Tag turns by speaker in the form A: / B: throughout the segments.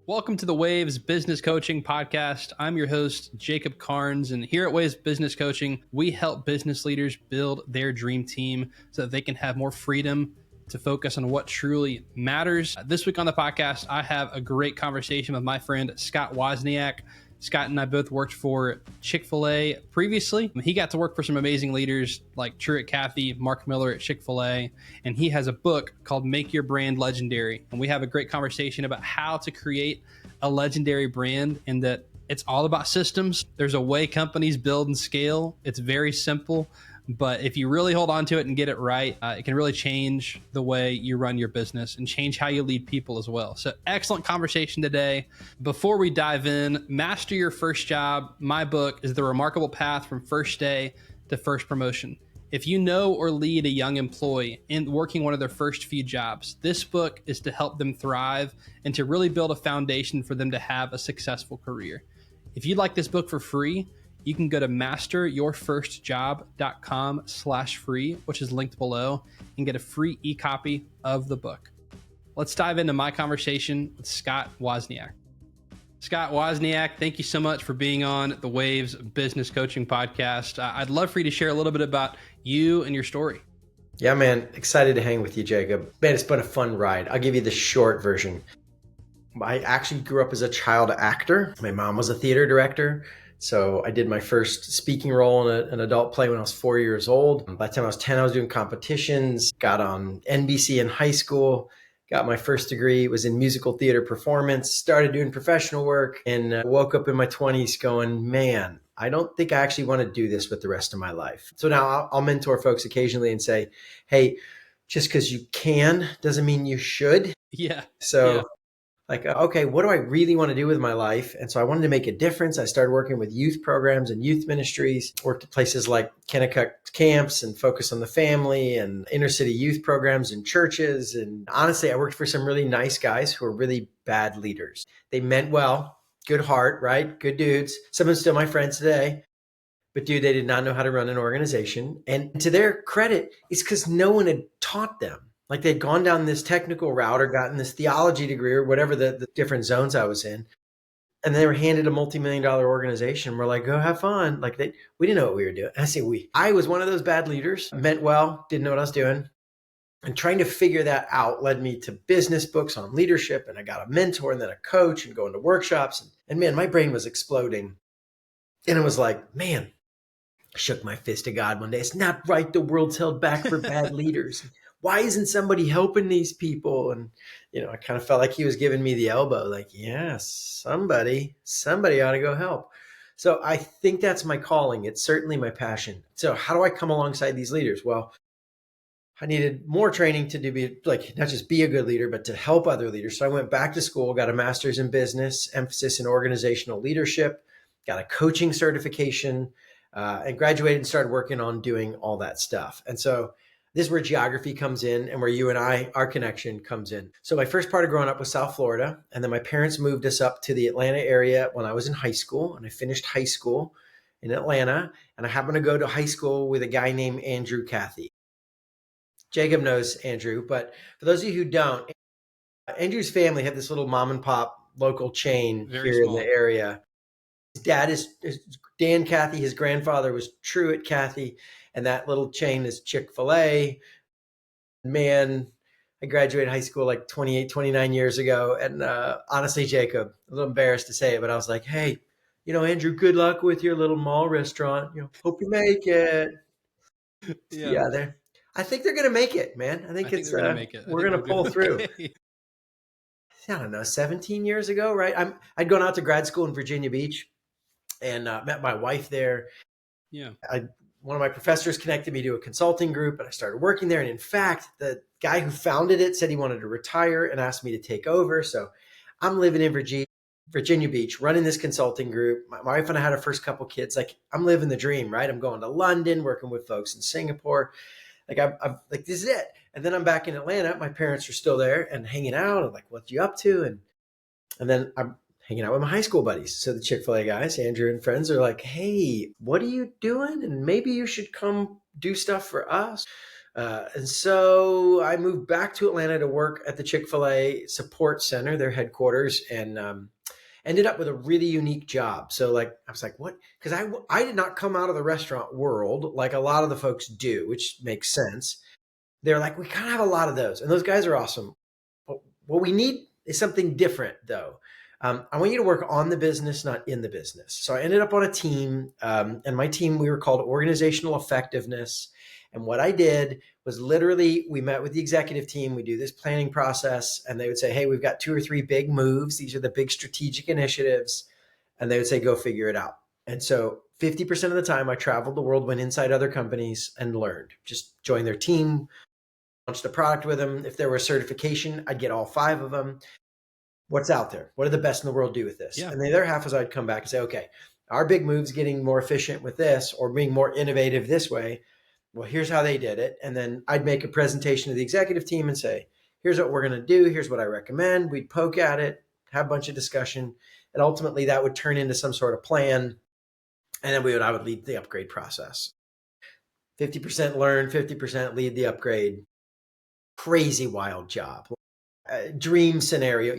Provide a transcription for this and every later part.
A: Welcome to the Waves Business Coaching Podcast. I'm your host, Jacob Karnes, and here at Waves Business Coaching, we help business leaders build their dream team so that they can have more freedom to focus on what truly matters. This week on the podcast, I have a great conversation with my friend, Scott Wozniak. Scott and I both worked for Chick-fil-A previously. He got to work for some amazing leaders like Truett Cathy, Mark Miller at Chick-fil-A, and he has a book called Make Your Brand Legendary. And we have a great conversation about how to create a legendary brand and that it's all about systems. There's a way companies build and scale. It's very simple. But if you really hold on to it and get it right, it can really change the way you run your business and change how you lead people as well. So excellent conversation today. Before we dive in, Master Your First Job. My book is The Remarkable Path from First Day to First Promotion. If you know or lead a young employee in working one of their first few jobs, this book is to help them thrive and to really build a foundation for them to have a successful career. If you'd like this book for free, you can go to masteryourfirstjob.com/free, which is linked below, and get a free e-copy of the book. Let's dive into my conversation with Scott Wozniak. Scott Wozniak, thank you so much for being on the Waves Business Coaching Podcast. I'd love for you to share a little bit about you and your story.
B: Yeah, man. Excited to hang with you, Jacob. Man, it's been a fun ride. I'll give you the short version. I actually grew up as a child actor. My mom was a theater director. So I did my first speaking role in an adult play when I was 4 years old. By the time I was 10, I was doing competitions, got on NBC in high school, got my first degree, was in musical theater performance, started doing professional work, and woke up in my 20s going, man, I don't think I actually want to do this with the rest of my life. So now I'll mentor folks occasionally and say, hey, just because you can doesn't mean you should.
A: Yeah.
B: Okay, what do I really want to do with my life? And so I wanted to make a difference. I started working with youth programs and youth ministries, worked at places like Kennecott camps and Focus on the Family and inner city youth programs and churches. And honestly, I worked for some really nice guys who were really bad leaders. They meant well, good heart, right? Good dudes. Some of them still my friends today. But dude, they did not know how to run an organization. And to their credit, it's because no one had taught them. Like they'd gone down this technical route or gotten this theology degree or whatever the different zones I was in. And they were handed a multi-million-dollar organization. We're like, go have fun. Like we didn't know what we were doing. I say we. I was one of those bad leaders, meant well, didn't know what I was doing. And trying to figure that out led me to business books on leadership. And I got a mentor and then a coach and going to workshops. And man, my brain was exploding. And it was like, man, I shook my fist at God one day. It's not right. The world's held back for bad leaders. Why isn't somebody helping these people? And, I kind of felt like he was giving me the elbow, like, yeah, somebody ought to go help. So I think that's my calling. It's certainly my passion. So how do I come alongside these leaders? Well, I needed more training to be like, not just be a good leader, but to help other leaders. So I went back to school, got a master's in business, emphasis in organizational leadership, got a coaching certification, and graduated and started working on doing all that stuff. And so this is where geography comes in and where you and I, our connection comes in. So my first part of growing up was South Florida. And then my parents moved us up to the Atlanta area when I was in high school. And I finished high school in Atlanta. And I happened to go to high school with a guy named Andrew Cathy. Jacob knows Andrew, but for those of you who don't, Andrew's family had this little mom and pop local chain here in the area. His dad is Dan Cathy. His grandfather was Truett Cathy. And that little chain is Chick-fil-A. Man, I graduated high school like 28, 29 years ago. And honestly, Jacob, a little embarrassed to say it, but I was like, hey, Andrew, good luck with your little mall restaurant. Hope you make it. Yeah, I think they're going to make it, man. I think they're going to make it. We're going to pull through. Okay. I don't know, 17 years ago, right? I'd gone out to grad school in Virginia Beach and met my wife there.
A: Yeah.
B: One of my professors connected me to a consulting group and I started working there. And in fact, the guy who founded it said he wanted to retire and asked me to take over. So I'm living in Virginia Beach, running this consulting group. My wife and I had our first couple kids. Like I'm living the dream, right? I'm going to London, working with folks in Singapore. Like I'm like, this is it. And then I'm back in Atlanta. My parents are still there and hanging out. I'm like, what you up to? And then I'm hanging out with my high school buddies. So the Chick-fil-A guys, Andrew and friends, are like, hey, what are you doing? And maybe you should come do stuff for us. And so I moved back to Atlanta to work at the Chick-fil-A support center, their headquarters, and ended up with a really unique job. So like, I was like, what? Because I did not come out of the restaurant world like a lot of the folks do, which makes sense. They're like, we kind of have a lot of those, and those guys are awesome. But what we need is something different, though. I want you to work on the business, not in the business. So I ended up on a team, and my team, we were called Organizational Effectiveness. And what I did was literally, we met with the executive team, we do this planning process, and they would say, hey, we've got 2 or 3 big moves. These are the big strategic initiatives. And they would say, go figure it out. And so 50% of the time I traveled the world, went inside other companies and learned, just joined their team, launched a product with them. If there were a certification, I'd get all 5 of them. What's out there? What do the best in the world do with this?
A: Yeah.
B: And the other half is I'd come back and say, okay, our big move's getting more efficient with this or being more innovative this way. Well, here's how they did it. And then I'd make a presentation to the executive team and say, here's what we're going to do. Here's what I recommend. We'd poke at it, have a bunch of discussion. And ultimately that would turn into some sort of plan. And then I would lead the upgrade process. 50% learn, 50% lead the upgrade. Crazy wild job. Dream scenario,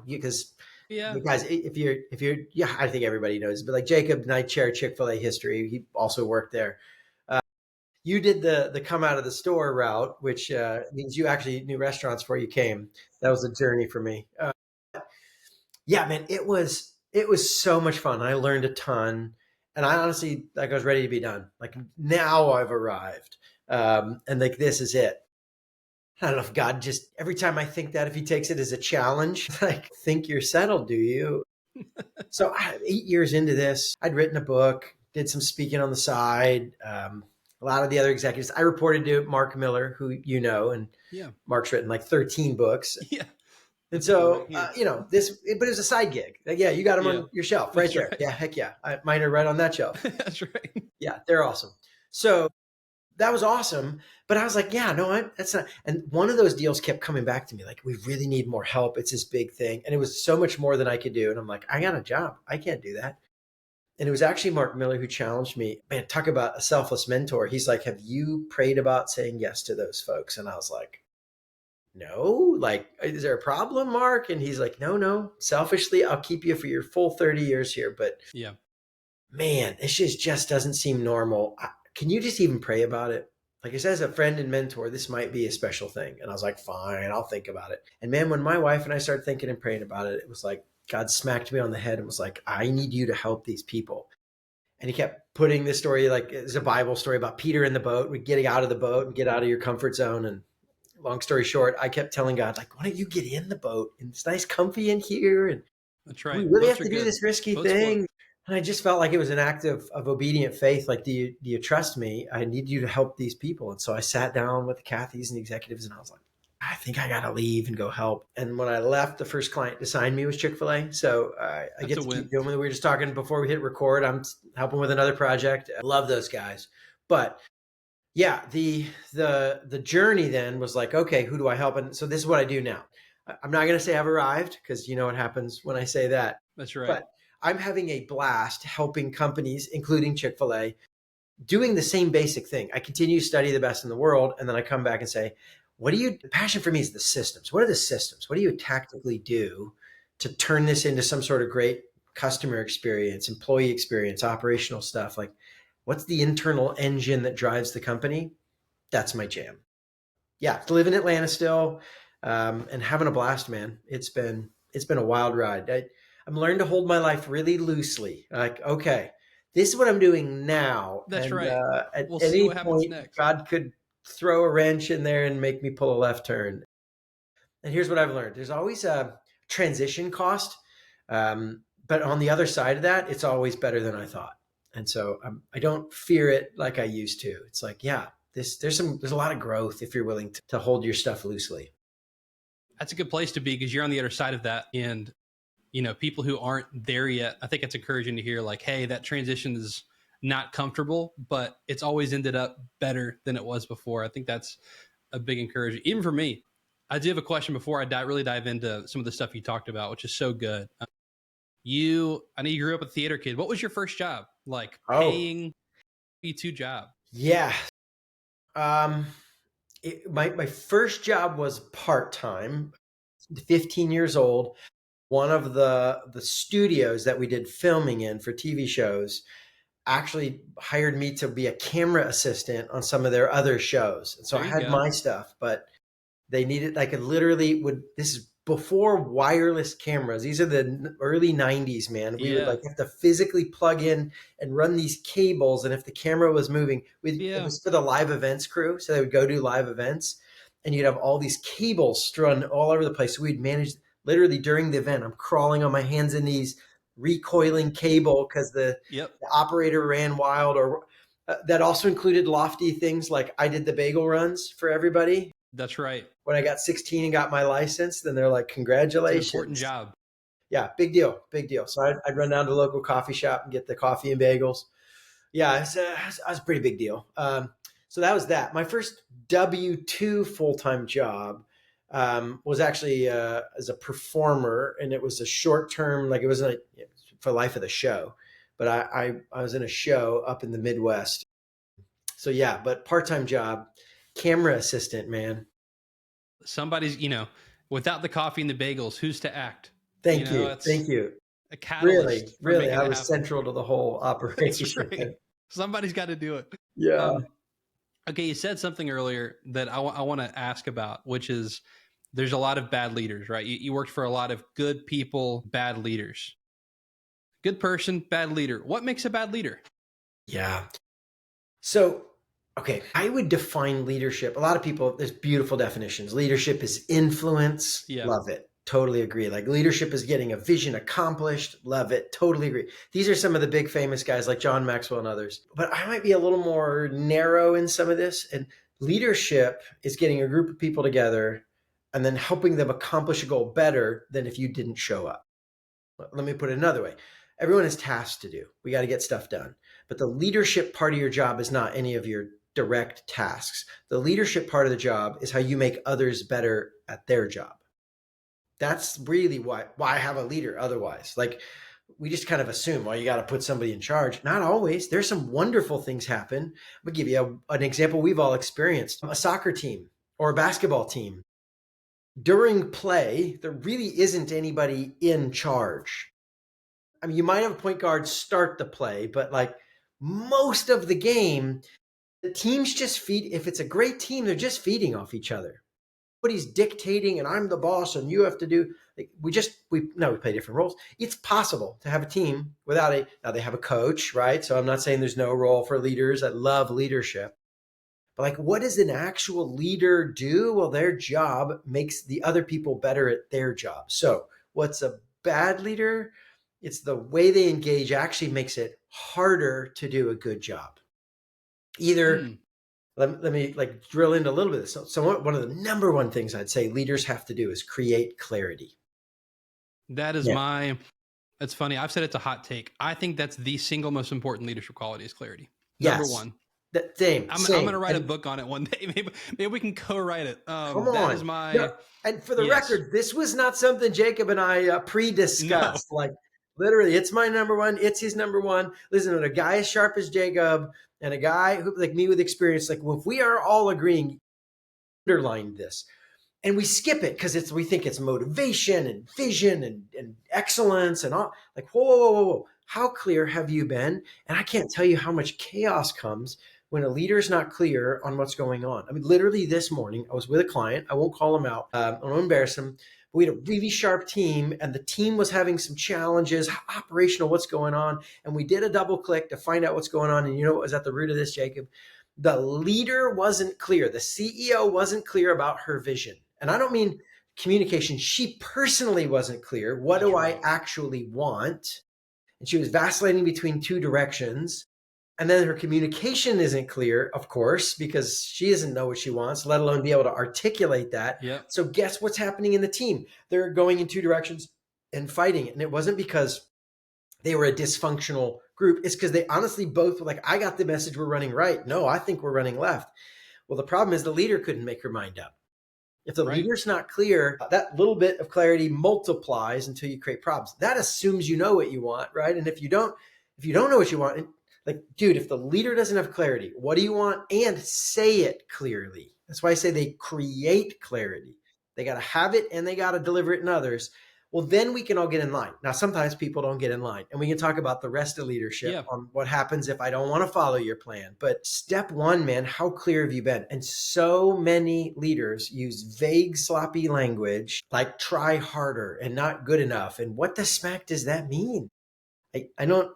B: because
A: Yeah.
B: guys, if you're, yeah, I think everybody knows, but like Jacob and I share Chick-fil-A history. He also worked there. You did the come out of the store route, which means you actually knew restaurants before you came. That was a journey for me. Yeah, man, it was so much fun. I learned a ton, and I honestly, like, I was ready to be done. Like, now I've arrived, and like, this is it. I don't know if God just, every time I think that, if he takes it as a challenge, like, think you're settled, do you? So 8 years into this, I'd written a book, did some speaking on the side. A lot of the other executives, I reported to Mark Miller, who you know, and
A: Yeah.
B: Mark's written like 13 books.
A: Yeah.
B: And
A: That's right
B: so,
A: here.
B: but it was a side gig. Like, yeah, you got them
A: Yeah.
B: on your shelf right
A: That's
B: there.
A: right.
B: Yeah, heck yeah. Mine are right on that shelf.
A: That's right.
B: Yeah, they're awesome. So that was awesome. But I was like, yeah, no, that's not. And one of those deals kept coming back to me, like, we really need more help. It's this big thing. And it was so much more than I could do. And I'm like, I got a job. I can't do that. And it was actually Mark Miller who challenged me. Man, talk about a selfless mentor. He's like, have you prayed about saying yes to those folks? And I was like, no, like, is there a problem, Mark? And he's like, no, selfishly, I'll keep you for your full 30 years here. But
A: Yeah.
B: man, this just doesn't seem normal. Can you just even pray about it? Like, I said, as a friend and mentor, this might be a special thing. And I was like, fine, I'll think about it. And man, when my wife and I started thinking and praying about it, it was like God smacked me on the head and was like, I need you to help these people. And he kept putting this story, like, it's a Bible story about Peter in the boat, getting out of the boat and get out of your comfort zone. And long story short, I kept telling God, like, why don't you get in the boat? And it's nice, comfy in here. And
A: That's
B: do we
A: right.
B: really
A: Boats
B: have
A: are
B: to do
A: good.
B: this risky
A: Boats float.
B: thing? And I just felt like it was an act of obedient faith. Like, do you trust me? I need you to help these people. And so I sat down with the Cathys and the executives, and I was like, I think I got to leave and go help. And when I left, the first client to sign me was Chick-fil-A. So I
A: That's
B: get
A: a
B: to
A: win.
B: keep doing what we were just talking before we hit record. I'm helping with another project. I love those guys. But yeah, the journey then was like, okay, who do I help? And so this is what I do now. I'm not going to say I've arrived, because you know what happens when I say that.
A: That's right.
B: But I'm having a blast helping companies, including Chick-fil-A, doing the same basic thing. I continue to study the best in the world, and then I come back and say, the passion for me is the systems. What are the systems? What do you tactically do to turn this into some sort of great customer experience, employee experience, operational stuff? Like, what's the internal engine that drives the company? That's my jam. Yeah, to live in Atlanta still, and having a blast, man. It's been a wild ride. I'm learning to hold my life really loosely. Like, okay, this is what I'm doing now,
A: That's
B: and
A: right.
B: at
A: We'll see
B: any
A: what happens
B: point,
A: next.
B: God could throw a wrench in there and make me pull a left turn. And here's what I've learned: there's always a transition cost, but on the other side of that, it's always better than I thought. And so I don't fear it like I used to. It's like, yeah, there's a lot of growth if you're willing to hold your stuff loosely.
A: That's a good place to be, because you're on the other side of that. And, people who aren't there yet, I think it's encouraging to hear, like, hey, that transition is not comfortable, but it's always ended up better than it was before. I think that's a big encouragement, even for me. I do have a question before I really dive into some of the stuff you talked about, which is so good. I know you grew up a theater kid. What was your first job? Like,
B: Oh,
A: paying you to job?
B: yeah. Um, My first job was part-time, 15 years old. One of the studios that we did filming in for TV shows actually hired me to be a camera assistant on some of their other shows. And so
A: There
B: I
A: you
B: had
A: go.
B: my stuff, but they needed, I could literally this is before wireless cameras. These are the early 90s, man. We would
A: Yeah.
B: like have to physically plug in and run these cables. And if the camera was moving, it
A: Yeah.
B: was for the live events crew. So they would go do live events and you'd have all these cables strung all over the place. So we'd manage literally during the event. I'm crawling on my hands and knees, recoiling cable because
A: Yep.
B: the operator ran wild. Or that also included lofty things like I did the bagel runs for everybody.
A: That's right.
B: When I got 16 and got my license, then they're like,
A: It's an important
B: congratulations.
A: job.
B: Yeah, big deal, big deal. So I'd run down to the local coffee shop and get the coffee and bagels. Yeah, it was a pretty big deal. So that was that. My first W-2 full-time job was actually as a performer, and it was a short-term, like it wasn't for life of the show, but I was in a show up in the Midwest. So yeah, but part-time job, camera assistant, man.
A: Somebody's, without the coffee and the bagels, who's to act?
B: Thank you.
A: It's
B: Thank you.
A: a
B: Really,
A: catalyst for
B: really,
A: making
B: I
A: it
B: was
A: happen.
B: central to the whole
A: That's
B: operation.
A: right. Somebody's got to do it.
B: Yeah.
A: Okay, you said something earlier that I want to ask about, which is there's a lot of bad leaders, right? You worked for a lot of good people, bad leaders. Good person, bad leader. What makes a bad leader?
B: Yeah. So, okay, I would define leadership. A lot of people, there's beautiful definitions. Leadership is influence.
A: Yeah.
B: Love it. Totally agree. Like leadership is getting a vision accomplished. Love it. Totally agree. These are some of the big famous guys like John Maxwell and others. But I might be a little more narrow in some of this. And leadership is getting a group of people together and then helping them accomplish a goal better than if you didn't show up. Let me put it another way. Everyone has tasks to do. We got to get stuff done. But the leadership part of your job is not any of your direct tasks. The leadership part of the job is how you make others better at their job. That's really why I have a leader otherwise. Like we just kind of assume, well, you got to put somebody in charge. Not always. There's some wonderful things happen. I'll give you an example we've all experienced. A soccer team or a basketball team. During play, there really isn't anybody in charge. I mean, you might have a point guard start the play, but like most of the game, the teams just feed. If it's a great team, they're just feeding off each other. Nobody's dictating and I'm the boss and you have to do like we play different roles. It's possible to have a team without now they have a coach, right? So I'm not saying there's no role for leaders. I love leadership. But like what does an actual leader do? Well, their job makes the other people better at their job. So what's a bad leader? It's the way they engage actually makes it harder to do a good job. Either let me like drill into a little bit of this. So one of the number one things I'd say leaders have to do is create clarity.
A: That is it's funny. I've said it's a hot take. I think that's the single most important leadership quality is clarity. Number one.
B: Same.
A: I'm going to write a book on it one day. Maybe we can co-write it.
B: Come on.
A: That is my.
B: And for the record, this was not something Jacob and I pre-discussed. No. Like literally, it's my number one. It's his number one. Listen, a guy as sharp as Jacob and a guy who like me with experience, like well, if we are all agreeing, underline this. And we skip it because we think it's motivation and vision and excellence and all. Like, whoa. How clear have you been? And I can't tell you how much chaos comes when a leader is not clear on what's going on. I mean, literally this morning, I was with a client. I won't call him out. I won't embarrass him. But we had a really sharp team, and the team was having some challenges, operational, what's going on. And we did a double click to find out what's going on. And you know what was at the root of this, Jacob? The leader wasn't clear. The CEO wasn't clear about her vision. And I don't mean communication. She personally wasn't clear. What do I actually want? And she was vacillating between two directions. And then her communication isn't clear, of course, because she doesn't know what she wants, let alone be able to articulate that.
A: Yep.
B: So guess what's happening in the team? They're going in two directions and fighting. And it wasn't because they were a dysfunctional group. It's because they honestly both were like, I got the message we're running right. No, I think we're running left. Well, the problem is the leader couldn't make her mind up. If the leader's not clear, that little bit of clarity multiplies until you create problems. That assumes you know what you want, right? And if you don't know what you want, like, dude, if the leader doesn't have clarity, what do you want? And say it clearly. That's why I say they create clarity. They got to have it and they got to deliver it in others. Well, then we can all get in line. Now, sometimes people don't get in line, and we can talk about the rest of leadership
A: Yeah.
B: on what happens if I don't want to follow your plan. But step one, man, how clear have you been? And so many leaders use vague, sloppy language like try harder and not good enough. And what the smack does that mean? I don't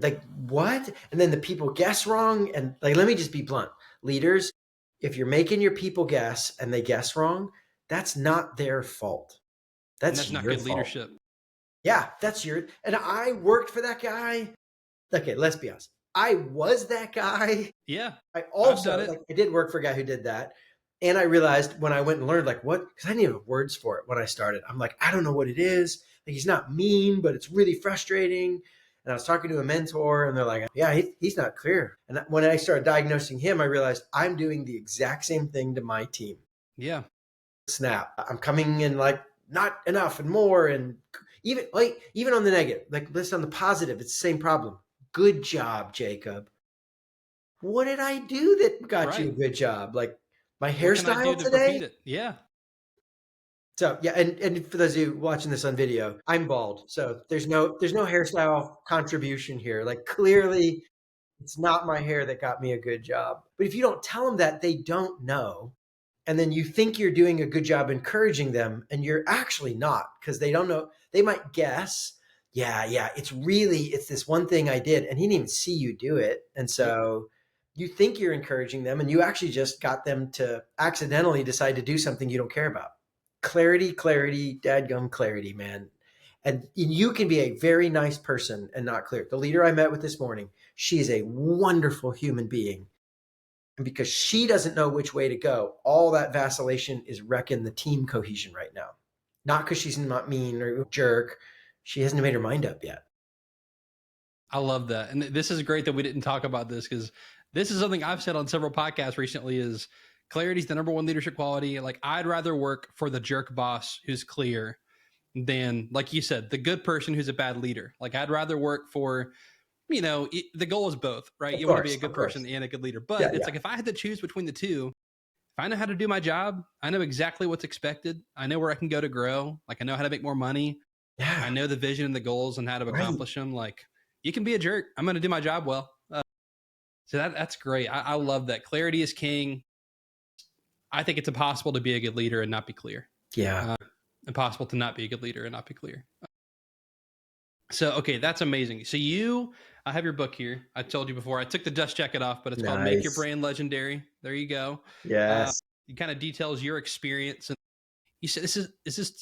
B: like what? And then the people guess wrong. And like, let me just be blunt. Leaders, if you're making your people guess and they guess wrong, that's not their fault. That's
A: not
B: your
A: good
B: fault.
A: leadership.
B: Yeah, that's your, and I worked for that guy. Okay, let's be honest. I was that guy.
A: Yeah.
B: I also, like, I did work for a guy who did that. And I realized when I went and learned, like, what, because I didn't have words for it when I started. I'm like, I don't know what it is. Like, he's not mean, but it's really frustrating. And I was talking to a mentor, and they're like, yeah, he's not clear. And when I started diagnosing him, I realized I'm doing the exact same thing to my team.
A: Yeah.
B: Snap. I'm coming in like not enough and more. And even on the negative, like listen on the positive, it's the same problem. Good job, Jacob. What did I do that got you a good job? Like my hairstyle today?
A: Yeah.
B: So yeah, and for those of you watching this on video, I'm bald. So there's no hairstyle contribution here. Like clearly it's not my hair that got me a good job. But if you don't tell them that, they don't know. And then you think you're doing a good job encouraging them, and you're actually not, because they don't know. They might guess, yeah, it's this one thing I did, and he didn't even see you do it. And so you think you're encouraging them, and you actually just got them to accidentally decide to do something you don't care about. Clarity, dadgum clarity, man. And you can be a very nice person and not clear. The leader I met with this morning, she is a wonderful human being. And because she doesn't know which way to go, all that vacillation is wrecking the team cohesion right now. Not because she's not mean or a jerk. She hasn't made her mind up yet.
A: I love that. And this is great that we didn't talk about this, because this is something I've said on several podcasts recently is clarity is the number one leadership quality. Like I'd rather work for the jerk boss who's clear than, like you said, the good person who's a bad leader. Like I'd rather work for, the goal is both, right? You want to be a good person and a good leader. But it's like if I had to choose between the two, if I know how to do my job, I know exactly what's expected. I know where I can go to grow. Like I know how to make more money.
B: Yeah.
A: I know the vision and the goals and how to accomplish them. Like you can be a jerk. I'm going to do my job well. So that's great. I love that. Clarity is king. I think it's impossible to be a good leader and not be clear.
B: Yeah.
A: Impossible to not be a good leader and not be clear. So, okay, that's amazing. So I have your book here. I told you before, I took the dust jacket off, but it's called Make Your Brand Legendary. There you go.
B: Yes.
A: It kind of details your experience. And you said,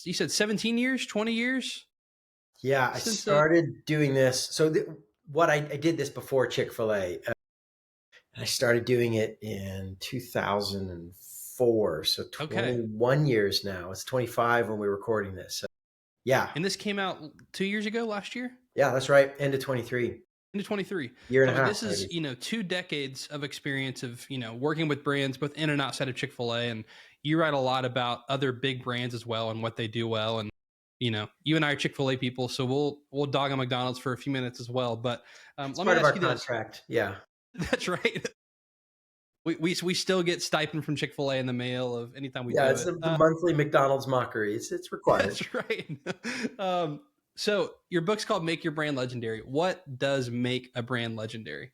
A: you said 17 years, 20 years?
B: Yeah, I started doing this. So I did this before Chick-fil-A. I started doing it in 2004. So 21 years now. It's 25 when we're recording this. So, yeah.
A: And this came out 2 years ago, last year?
B: Yeah, that's right. End of 23.
A: Into 23.
B: Year and a half.
A: This is, 2 decades of experience of, working with brands both in and outside of Chick-fil-A. And you write a lot about other big brands as well and what they do well. And, you and I are Chick-fil-A people, so we'll dog on McDonald's for a few minutes as well. But
B: let me ask you this. Contract. Yeah.
A: That's right. We still get stipend from Chick-fil-A in the mail of anytime we do it.
B: Yeah, it's the monthly McDonald's mockery. It's required.
A: That's right. So your book's called Make Your Brand Legendary. What does make a brand legendary?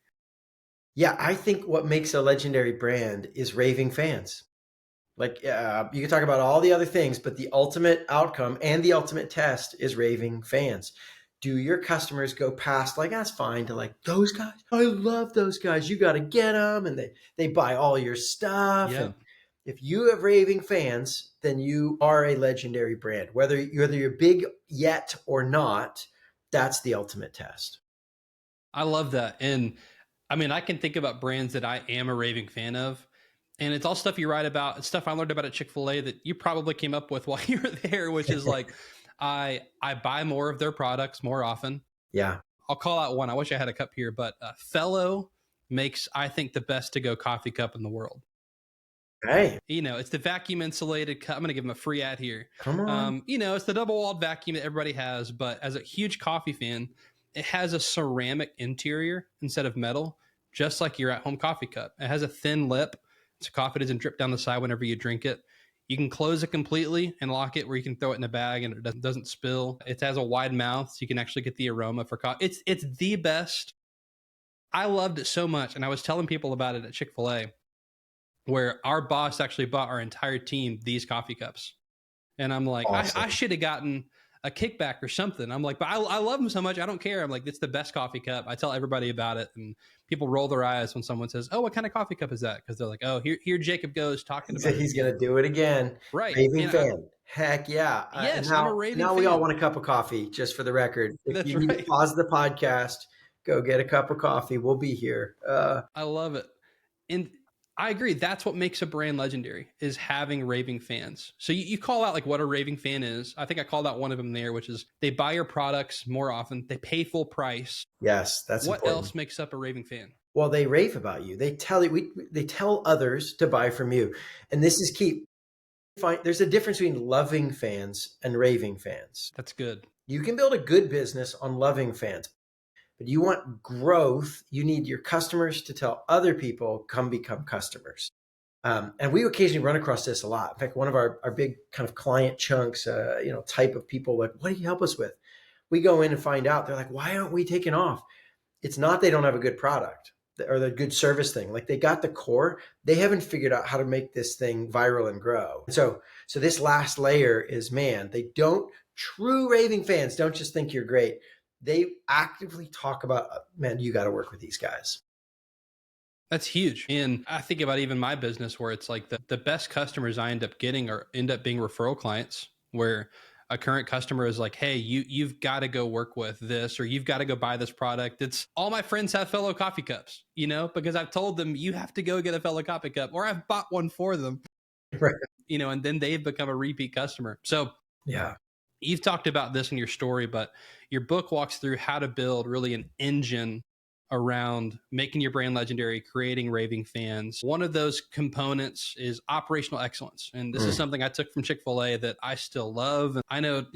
B: Yeah, I think what makes a legendary brand is raving fans. Like you can talk about all the other things, but the ultimate outcome and the ultimate test is raving fans. Do your customers go past like, that's fine, to like, those guys, I love those guys, you got to get them, and they buy all your stuff.
A: Yeah.
B: And if you have raving fans, then you are a legendary brand. Whether you're big yet or not, that's the ultimate test.
A: I love that. And I mean, I can think about brands that I am a raving fan of. And it's all stuff you write about. It's stuff I learned about at Chick-fil-A that you probably came up with while you were there, which is like, I buy more of their products more often.
B: Yeah.
A: I'll call out one. I wish I had a cup here, but Fellow makes, I think, the best to-go coffee cup in the world.
B: Hey.
A: It's the vacuum insulated cup. I'm going to give them a free ad here.
B: Come on.
A: It's the double walled vacuum that everybody has, but as a huge coffee fan, it has a ceramic interior instead of metal, just like your at-home coffee cup. It has a thin lip. so coffee doesn't drip down the side whenever you drink it. You can close it completely and lock it where you can throw it in a bag and it doesn't spill. It has a wide mouth, so you can actually get the aroma for coffee. It's the best. I loved it so much, and I was telling people about it at Chick-fil-A, where our boss actually bought our entire team these coffee cups. And I'm like,
B: Awesome.
A: I should have gotten a kickback or something. I'm like, but I love them so much. I don't care. I'm like, it's the best coffee cup. I tell everybody about it. And people roll their eyes when someone says, oh, what kind of coffee cup is that? Because they're like, oh, here Jacob goes talking about
B: He's going to do it again.
A: Right.
B: Raving fan. Heck yeah.
A: Yes,
B: and
A: I'm a raving
B: now
A: fan.
B: we all want a cup of coffee, just for the record. If
A: That's
B: you need to
A: right.
B: pause the podcast, go get a cup of coffee. We'll be here.
A: I love it. And I agree. That's what makes a brand legendary, is having raving fans. So you call out like what a raving fan is. I think I called out one of them there, which is they buy your products more often. They pay full price.
B: Yes, that's
A: what
B: important.
A: else makes up a raving fan?
B: Well, they rave about you. They tell you, they tell others to buy from you. And this is key. There's a difference between loving fans and raving fans.
A: That's good.
B: You can build a good business on loving fans. But you want growth, you need your customers to tell other people, come become customers. And we occasionally run across this a lot. In fact, one of our big kind of client chunks, type of people, like, what do you help us with? We go in and find out, they're like, why aren't we taking off? It's not they don't have a good product or the good service thing. Like, they got the core, they haven't figured out how to make this thing viral and grow. So this last layer is, man, true raving fans don't just think you're great. They actively talk about, man, you got to work with these guys.
A: That's huge. And I think about even my business, where it's like the best customers I end up getting end up being referral clients, where a current customer is like, hey, you've got to go work with this, or you've got to go buy this product. It's all my friends have fellow coffee cups, because I've told them you have to go get a fellow coffee cup, or I've bought one for them,
B: right.
A: And then they've become a repeat customer. So
B: yeah.
A: You've talked about this in your story, but your book walks through how to build really an engine around making your brand legendary, creating raving fans. One of those components is operational excellence. And this is something I took from Chick-fil-A that I still love. And I know,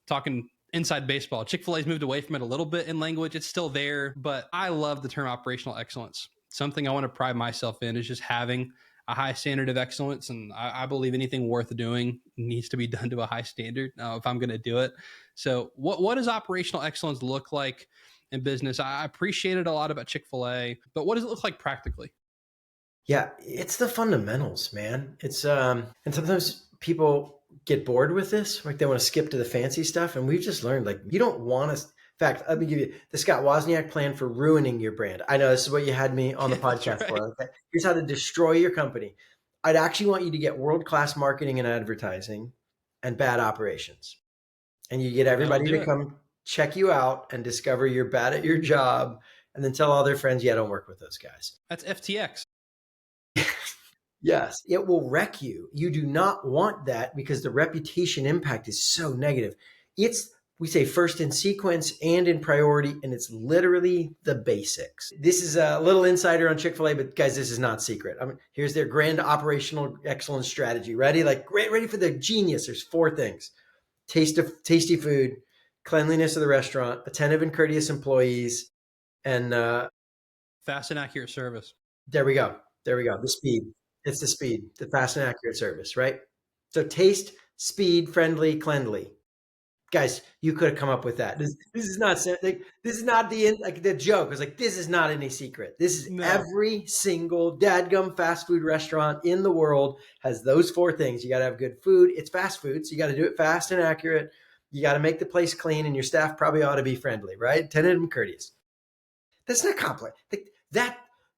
A: talking inside baseball, Chick-fil-A's moved away from it a little bit in language. It's still there, but I love the term operational excellence. Something I want to pride myself in is just having a high standard of excellence. And I believe anything worth doing needs to be done to a high standard if I'm going to do it. So what does operational excellence look like in business? I appreciate it a lot about Chick-fil-A, but what does it look like practically?
B: Yeah, it's the fundamentals, man. It's and sometimes people get bored with this, like they want to skip to the fancy stuff. And we've just learned, like, you don't want to. In fact, let me give you the Scott Wozniak plan for ruining your brand. I know this is what you had me on the podcast for. Okay? Here's how to destroy your company. I'd actually want you to get world-class marketing and advertising and bad operations. And you get everybody to come check you out and discover you're bad at your job, and then tell all their friends, yeah, don't work with those guys.
A: That's FTX.
B: Yes, it will wreck you. You do not want that, because the reputation impact is so negative. We say first in sequence and in priority, and it's literally the basics. This is a little insider on Chick-fil-A, but guys, this is not secret. Here's their grand operational excellence strategy. Ready? Ready for the genius. There's 4 things: tasty food, cleanliness of the restaurant, attentive and courteous employees, and
A: fast and accurate service.
B: There we go. The speed. It's the speed, the fast and accurate service, right? So taste, speed, friendly, cleanly. Guys, you could have come up with that. This is not the joke. It's like, this is not any secret. This is every single dadgum fast food restaurant in the world has those 4 things. You got to have good food. It's fast food, so you got to do it fast and accurate. You got to make the place clean, and your staff probably ought to be friendly, right? Attentive and courteous. That's not complex.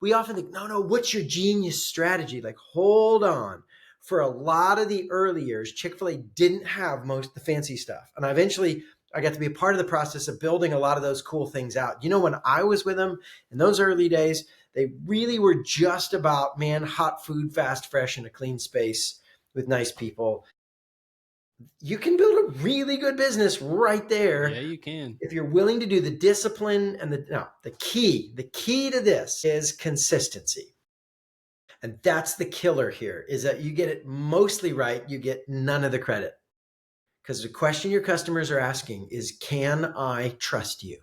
B: We often think, no, what's your genius strategy? Like, hold on. For a lot of the early years, Chick-fil-A didn't have most of the fancy stuff. And I got to be a part of the process of building a lot of those cool things out. When I was with them in those early days, they really were just about, man, hot food, fast, fresh, in a clean space with nice people. You can build a really good business right there.
A: Yeah, you can.
B: If you're willing to do the discipline and the key to this is consistency. And that's the killer here, is that you get it mostly right, you get none of the credit. Because the question your customers are asking is, can I trust you?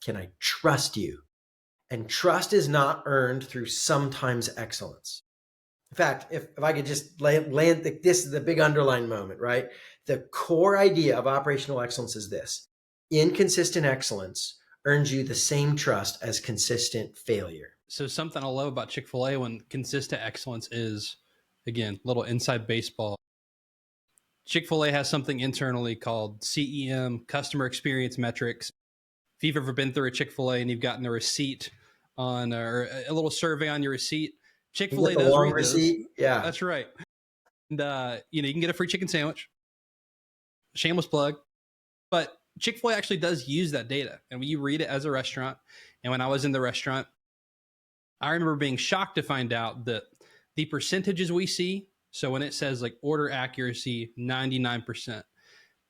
B: Can I trust you? And trust is not earned through sometimes excellence. In fact, if I could just land this is the big underlying moment, right? The core idea of operational excellence is this: inconsistent excellence earns you the same trust as consistent failure.
A: So something I love about Chick-fil-A when consistent excellence is, again, little inside baseball. Chick-fil-A has something internally called CEM, customer experience metrics. If you've ever been through a Chick-fil-A and you've gotten a receipt on, or a little survey on your receipt,
B: You get
A: Chick-fil-A
B: the
A: does
B: long
A: read those.
B: receipt. Yeah.
A: That's right. And, you can get a free chicken sandwich. Shameless plug. But Chick-fil-A actually does use that data. And when you read it as a restaurant, and when I was in the restaurant, I remember being shocked to find out that the percentages we see, so when it says like order accuracy 99%,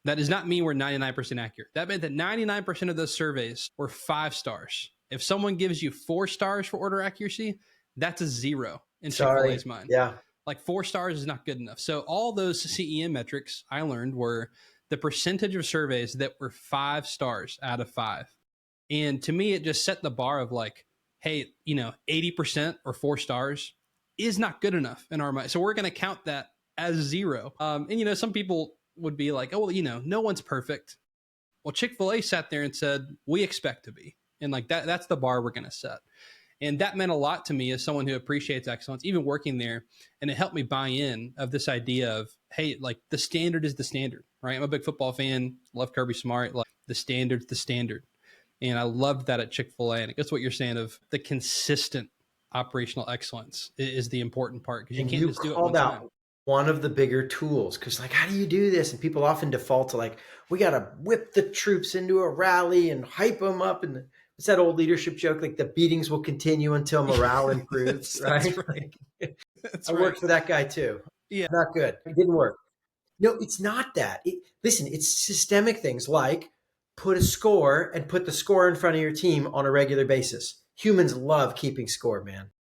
A: that does not mean we're 99% accurate. That meant that 99% of those surveys were 5 stars. If someone gives you 4 stars for order accuracy, that's a zero in Chick-fil-A's mind.
B: Yeah.
A: Like 4 stars is not good enough. So all those CEM metrics I learned were the percentage of surveys that were 5 stars out of 5. And to me, it just set the bar of like, hey, 80% or 4 stars is not good enough in our mind. So we're going to count that as zero. And some people would be like, oh, well, no one's perfect. Well, Chick-fil-A sat there and said, we expect to be. And like that's the bar we're going to set. And that meant a lot to me as someone who appreciates excellence, even working there. And it helped me buy in of this idea of, hey, like the standard is the standard, right? I'm a big football fan, love Kirby Smart. Like the standard's the standard. And I loved that at Chick-fil-A. And I guess what you're saying of the consistent operational excellence is the important part, because you
B: And
A: can't
B: you
A: just do it
B: called
A: one
B: out
A: time.
B: one of the bigger tools, because like, how do you do this? And people often default to like, we got to whip the troops into a rally and hype them up. And it's that old leadership joke, like the beatings will continue until morale improves, right?
A: That's right. That's
B: I
A: right.
B: worked for that guy too.
A: Yeah.
B: Not good. It didn't work. No, it's not that. Listen, it's systemic things like put a score and put the score in front of your team on a regular basis. Humans love keeping score, man.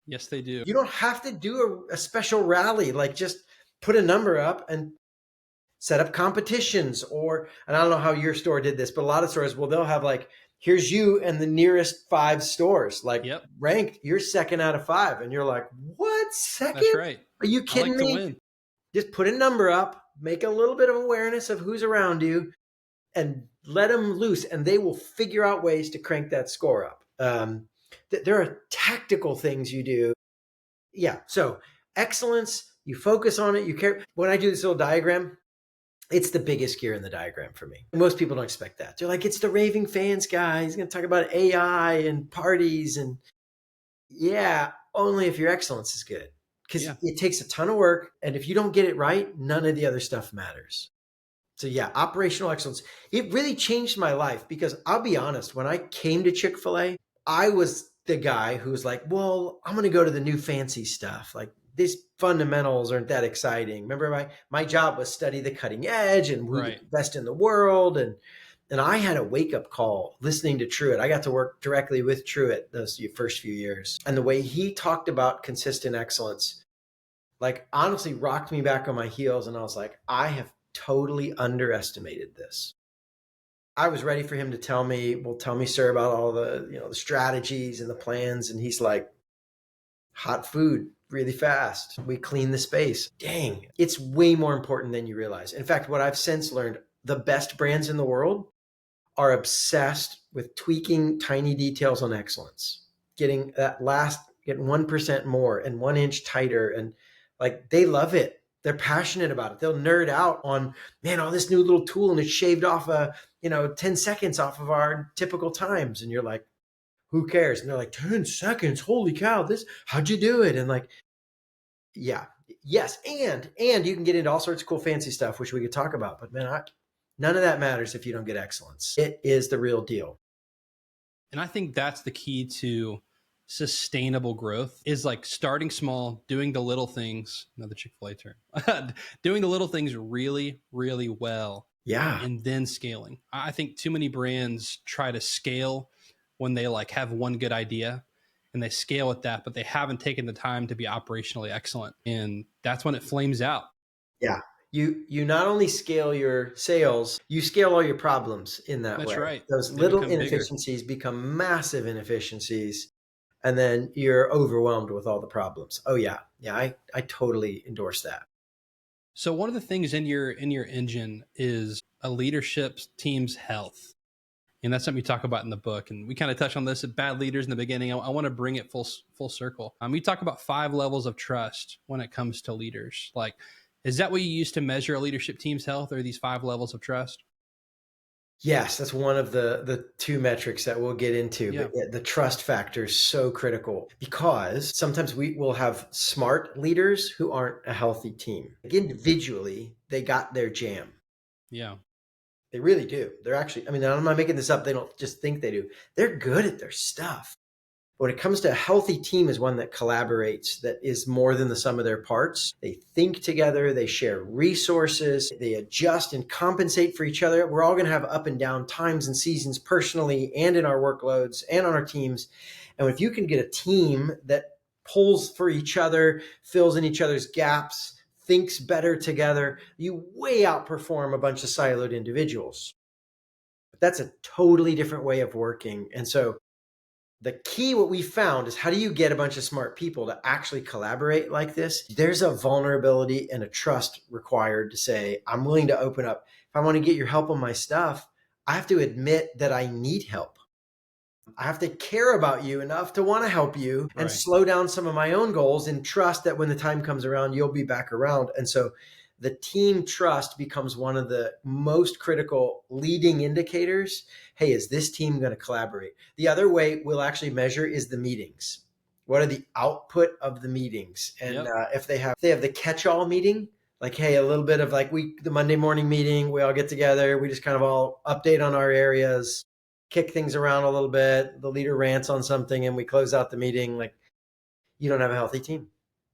A: Yes, they do.
B: You don't have to do a special rally, like just put a number up and set up competitions. And I don't know how your store did this, but a lot of stores, well, they'll have like, here's you and the nearest 5 stores, like
A: Yep.
B: ranked, you're second out of 5. And you're like, what, second?
A: That's right.
B: Are you kidding
A: I like
B: me?
A: to win.
B: Just put a number up, make a little bit of awareness of who's around you, and let them loose, and they will figure out ways to crank that score up. There are tactical things you do. Yeah. So excellence, you focus on it. You care. When I do this little diagram, it's the biggest gear in the diagram for me. Most people don't expect that. They're like, it's the Raving fans guy. He's going to talk about AI and parties. And yeah, only if your excellence is good, because it takes a ton of work. And if you don't get it right, none of the other stuff matters. So yeah, operational excellence. It really changed my life, because I'll be honest, when I came to Chick-fil-A, I was the guy who was like, well, I'm going to go to the new fancy stuff. Like these fundamentals aren't that exciting. Remember my job was study the cutting edge and who the best in the world. And I had a wake up call listening to Truett. I got to work directly with Truett those first few years. And the way he talked about consistent excellence, like honestly rocked me back on my heels. And I was like, I have totally underestimated this. I was ready for him to tell me, well, tell me, sir, about all the, the strategies and the plans. And he's like, hot food really fast. We clean the space. Dang, it's way more important than you realize. In fact, what I've since learned, the best brands in the world are obsessed with tweaking tiny details on excellence, getting 1% more and 1 inch tighter. And like, they love it. They're passionate about it. They'll nerd out on, man, all this new little tool, and it shaved off 10 seconds off of our typical times. And you're like, who cares? And they're like, 10 seconds. Holy cow. How'd you do it? And like, yeah, yes. And you can get into all sorts of cool, fancy stuff, which we could talk about, but man, none of that matters if you don't get excellence. It is the real deal.
A: And I think that's the key to sustainable growth, is like starting small, doing the little things, another Chick-fil-A term, doing the little things really, really well.
B: Yeah.
A: And then scaling. I think too many brands try to scale when they like have one good idea and they scale at that, but they haven't taken the time to be operationally excellent. And that's when it flames out.
B: Yeah. You not only scale your sales, you scale all your problems in that way.
A: That's right.
B: Those little inefficiencies become massive inefficiencies. and then you're overwhelmed with all the problems. Oh yeah. Yeah. I totally endorse that.
A: So one of the things in your engine is a leadership team's health. And that's something you talk about in the book. And we kind of touched on this at bad leaders in the beginning. I want to bring it full circle. You talk about 5 levels of trust when it comes to leaders. Like, is that what you use to measure a leadership team's health, or these 5 levels of trust?
B: Yes, that's one of the 2 metrics that we'll get into.
A: Yeah.
B: But the trust factor is so critical because sometimes we will have smart leaders who aren't a healthy team. Like individually, they got their jam.
A: Yeah.
B: They really do. They're actually, I mean, I'm not making this up. They don't just think they do. They're good at their stuff. But when it comes to a healthy team is one that collaborates, that is more than the sum of their parts. They think together, they share resources, they adjust and compensate for each other. We're all going to have up and down times and seasons personally and in our workloads and on our teams. And if you can get a team that pulls for each other, fills in each other's gaps, thinks better together, you way outperform a bunch of siloed individuals. But that's a totally different way of working. And so the key, what we found, is how do you get a bunch of smart people to actually collaborate like this? There's a vulnerability and a trust required to say, I'm willing to open up. If I want to get your help on my stuff, I have to admit that I need help. I have to care about you enough to want to help you and slow down some of my own goals and trust that when the time comes around, you'll be back around. And so the team trust becomes one of the most critical leading indicators. Hey, is this team going to collaborate? The other way we'll actually measure is the meetings. What are the output of the meetings? And if they have the catch-all meeting, like, hey, a little bit of like the Monday morning meeting, we all get together, we just kind of all update on our areas, kick things around a little bit. The leader rants on something and we close out the meeting. Like, you don't have a healthy team.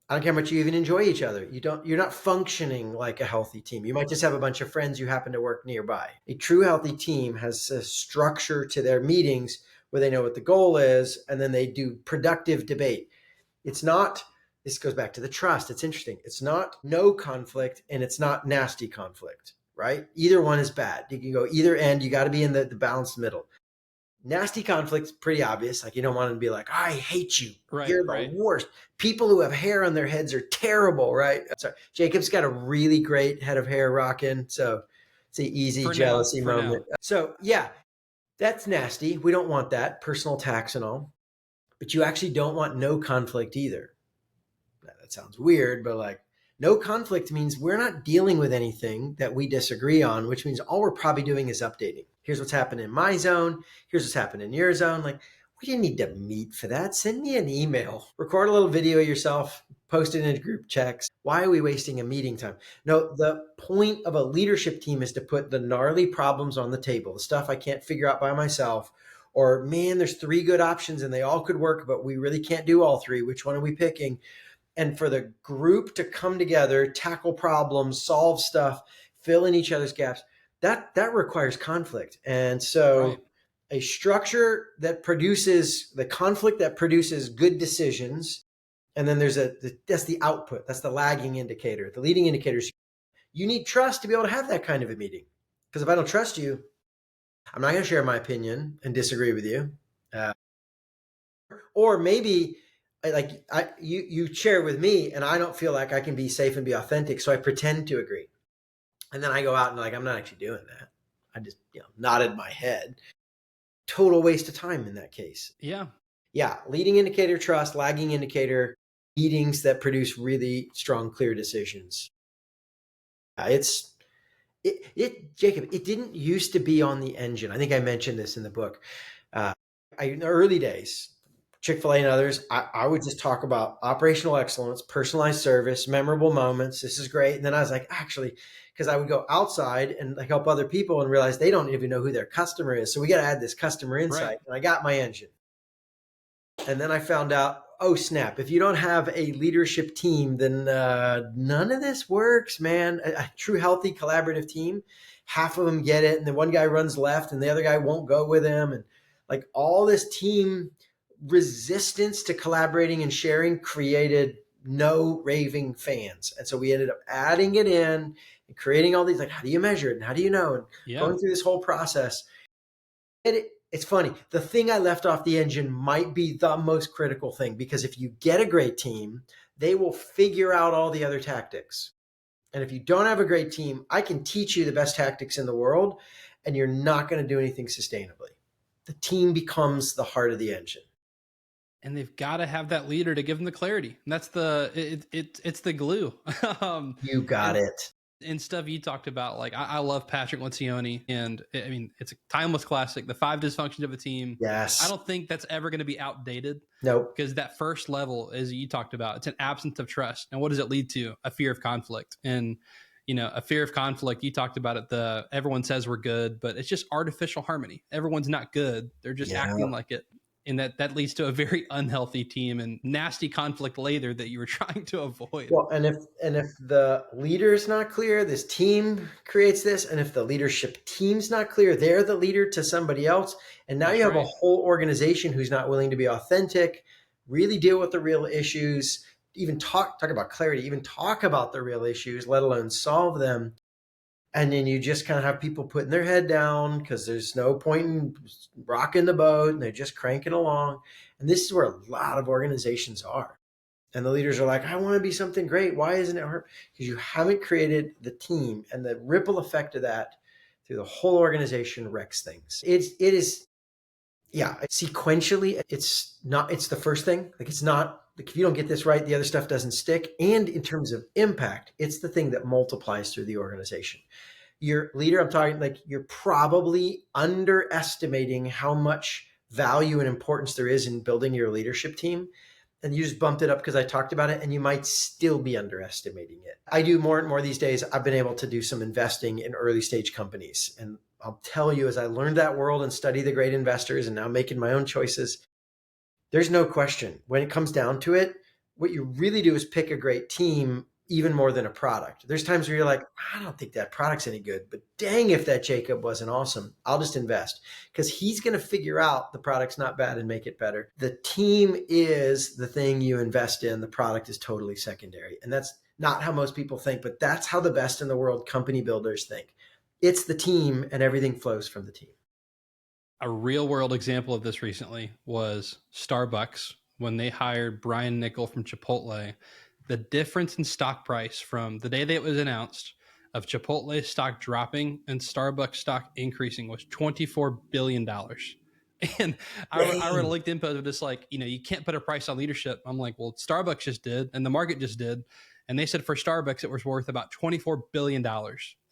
B: I don't care how much you even enjoy each other. You're not functioning like a healthy team. You might just have a bunch of friends you happen to work nearby. A true healthy team has a structure to their meetings where they know what the goal is, and then they do productive debate. It's not, this goes back to the trust. It's interesting. It's not no conflict and it's not nasty conflict, right? Either one is bad. You can go either end. You got to be in the balanced middle. Nasty conflict's pretty obvious. Like, you don't want to be like, I hate you. You're the worst. People who have hair on their heads are terrible, right? Sorry. Jacob's got a really great head of hair rocking. So it's an easy jealousy moment. So yeah, that's nasty. We don't want that. Personal attacks and all. But you actually don't want no conflict either. Now, that sounds weird, but like, no conflict means we're not dealing with anything that we disagree on, which means all we're probably doing is updating. Here's what's happened in my zone. Here's what's happened in your zone. Like, we didn't need to meet for that. Send me an email. Record a little video of yourself. Post it in group checks. Why are we wasting a meeting time? No, the point of a leadership team is to put the gnarly problems on the table, the stuff I can't figure out by myself. Or, man, there's 3 good options and they all could work, but we really can't do all 3. Which one are we picking? And for the group to come together, tackle problems, solve stuff, fill in each other's gaps, that requires conflict. And so a structure that produces the conflict that produces good decisions, and then there's that's the output. That's the lagging indicator. The leading indicators, you need trust to be able to have that kind of a meeting. Because if I don't trust you, I'm not going to share my opinion and disagree with you. Or maybe like you share with me and I don't feel like I can be safe and be authentic. So I pretend to agree. And then I go out and like, I'm not actually doing that. I just, nodded my head. Total waste of time in that case.
A: Yeah.
B: Yeah. Leading indicator, trust, lagging indicator, meetings that produce really strong, clear decisions. Jacob, it didn't used to be on the engine. I think I mentioned this in the book. In the early days, Chick-fil-A and others, I would just talk about operational excellence, personalized service, memorable moments. This is great. And then I was like, actually, because I would go outside and like help other people and realize they don't even know who their customer is. So we got to add this customer insight. And I got my engine. And then I found out, oh, snap. If you don't have a leadership team, then none of this works, man. A true, healthy, collaborative team, half of them get it. And then one guy runs left and the other guy won't go with him. And like all this team resistance to collaborating and sharing created no raving fans. And so we ended up adding it in and creating all these, like, how do you measure it? And how do you know? And going through this whole process. It's funny. The thing I left off the engine might be the most critical thing, because if you get a great team, they will figure out all the other tactics. And if you don't have a great team, I can teach you the best tactics in the world, and you're not going to do anything sustainably. The team becomes the heart of the engine.
A: And they've got to have that leader to give them the clarity. And that's it's the glue.
B: You got it.
A: And stuff you talked about, like I love Patrick Lencioni, and I mean it's a timeless classic. The 5 dysfunctions of a team.
B: Yes.
A: I don't think that's ever going to be outdated.
B: Nope.
A: Because that first level, as you talked about, it's an absence of trust. And what does it lead to? A fear of conflict. And a fear of conflict. You talked about it. Everyone says we're good, but it's just artificial harmony. Everyone's not good. They're just acting like it. And that leads to a very unhealthy team and nasty conflict later that you were trying to avoid.
B: Well, and if the leader is not clear, this team creates this. And if the leadership team's not clear, they're the leader to somebody else. And now you have a whole organization who's not willing to be authentic, really deal with the real issues, even talk about clarity, even talk about the real issues, let alone solve them. And then you just kind of have people putting their head down because there's no point in rocking the boat, and they're just cranking along. And this is where a lot of organizations are. And the leaders are like, I want to be something great. Why isn't it hard? Because you haven't created the team, and the ripple effect of that through the whole organization wrecks things. It is, sequentially, it's the first thing. Like, it's not, like, if you don't get this right, the other stuff doesn't stick. And in terms of impact, it's the thing that multiplies through the organization. Your leader, I'm talking, like, you're probably underestimating how much value and importance there is in building your leadership team. And you just bumped it up because I talked about it, and you might still be underestimating it. I do more and more these days. I've been able to do some investing in early stage companies. And I'll tell you, as I learned that world and study the great investors and now making my own choices, there's no question. When it comes down to it, what you really do is pick a great team even more than a product. There's times where you're like, I don't think that product's any good, but dang, if that Jacob wasn't awesome, I'll just invest, because he's going to figure out the product's not bad and make it better. The team is the thing you invest in. The product is totally secondary. And that's not how most people think, but that's how the best in the world company builders think. It's the team, and everything flows from the team.
A: A real world example of this recently was Starbucks when they hired Brian Niccol from Chipotle. The difference in stock price from the day that it was announced of Chipotle stock dropping and Starbucks stock increasing was $24 billion. And I wrote a LinkedIn post of just like, you can't put a price on leadership. I'm like, well, Starbucks just did, and the market just did. And they said for Starbucks, it was worth about $24 billion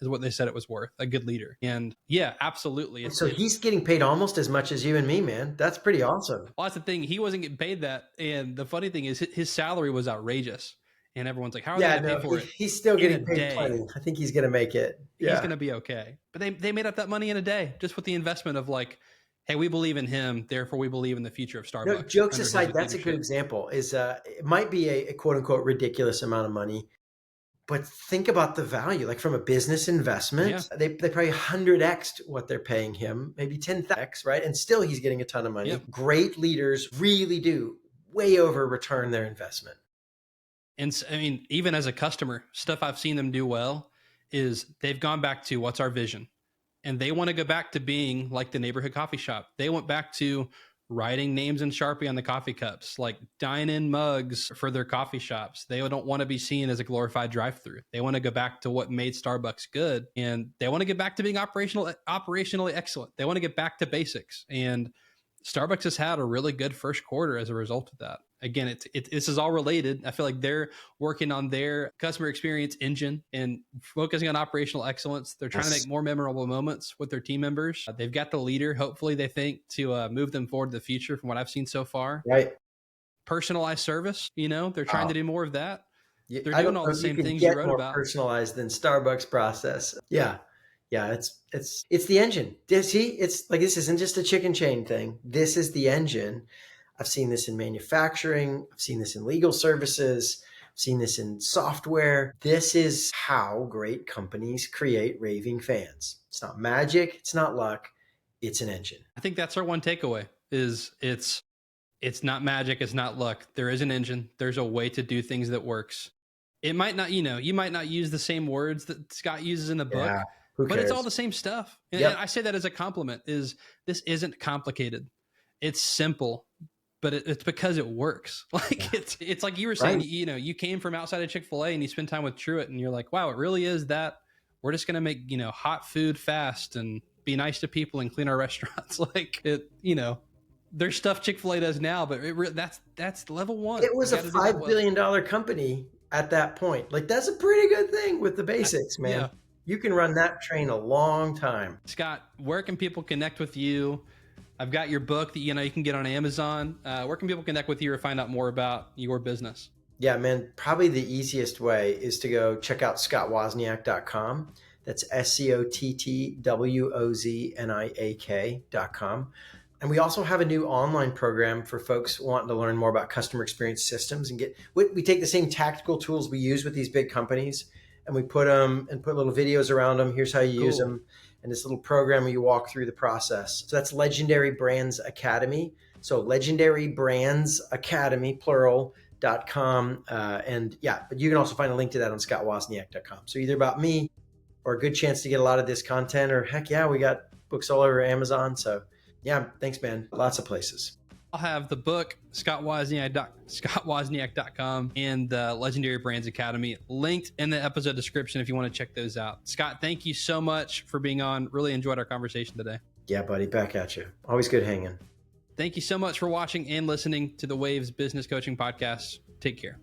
A: is what they said it was worth, a good leader. And yeah, absolutely.
B: So he's getting paid almost as much as you and me, man. That's pretty awesome.
A: Well, that's the thing. He wasn't getting paid that. And the funny thing is his salary was outrageous. And everyone's like, how are they going to pay for it?
B: He's still getting paid plenty. I think he's going to make it. Yeah.
A: He's going to be okay. But they made up that money in a day just with the investment of like, hey, we believe in him, therefore we believe in the future of Starbucks.
B: No, jokes aside, that's a good example. It might be a quote unquote ridiculous amount of money, but think about the value. Like, from a business investment, they probably 100x'd what they're paying him, maybe 10x, right? And still he's getting a ton of money. Yep. Great leaders really do way over return their investment.
A: And I mean, even as a customer, stuff I've seen them do well is they've gone back to what's our vision. And they want to go back to being like the neighborhood coffee shop. They went back to writing names in Sharpie on the coffee cups, like dine-in mugs for their coffee shops. They don't want to be seen as a glorified drive-through. They want to go back to what made Starbucks good. And they want to get back to being operationally excellent. They want to get back to basics. And Starbucks has had a really good first quarter as a result of that. Again, this is all related. I feel like they're working on their customer experience engine and focusing on operational excellence. They're trying to make more memorable moments with their team members. They've got the leader, hopefully they think, to move them forward to the future from what I've seen so far.
B: Right.
A: Personalized service, they're trying to do more of that.
B: Yeah,
A: they're doing all the same things you wrote about.
B: Personalized than Starbucks process. Yeah. Yeah, it's the engine. See, it's like, this isn't just a chicken chain thing. This is the engine. I've seen this in manufacturing. I've seen this in legal services. I've seen this in software. This is how great companies create raving fans. It's not magic. It's not luck. It's an engine.
A: I think that's our one takeaway is it's not magic. It's not luck. There is an engine. There's a way to do things that works. It might not, you might not use the same words that Scott uses in the book,
B: Who
A: But
B: cares?
A: it's all the same stuff. And I say that as a compliment, is this isn't complicated. It's simple, but it's because it works. Like it's like you were saying, you know, you came from outside of Chick-fil-A and you spend time with Truett and you're like, wow, it really is that we're just going to make, you know, hot food fast and be nice to people and clean our restaurants. Like it, you know, there's stuff Chick-fil-A does now, but that's level one.
B: It was a $5 billion company at that point. Like that's a pretty good thing with the basics, man. Yeah. You can run that train a long time.
A: Scott, where can people connect with you? I've got your book that, you know, you can get on Amazon. Where can people connect with you or find out more about your business?
B: Yeah, man, probably the easiest way is to go check out scottwozniak.com. That's SCOTTWOZNIAK.com. And we also have a new online program for folks wanting to learn more about customer experience systems and we take the same tactical tools we use with these big companies and we put them and put little videos around them. Here's how you use them. And this little program where you walk through the process. So that's Legendary Brands Academy. So Legendary Brands Academy, plural.com. And yeah, but you can also find a link to that on scottwozniak.com. So either about me or a good chance to get a lot of this content, or heck yeah, we got books all over Amazon. So yeah, thanks, man. Lots of places.
A: I'll have the book, scottwozniak.com, and the Legendary Brands Academy linked in the episode description if you want to check those out. Scott, thank you so much for being on. Really enjoyed our conversation today.
B: Yeah, buddy. Back at you. Always good hanging.
A: Thank you so much for watching and listening to the Waves Business Coaching Podcast. Take care.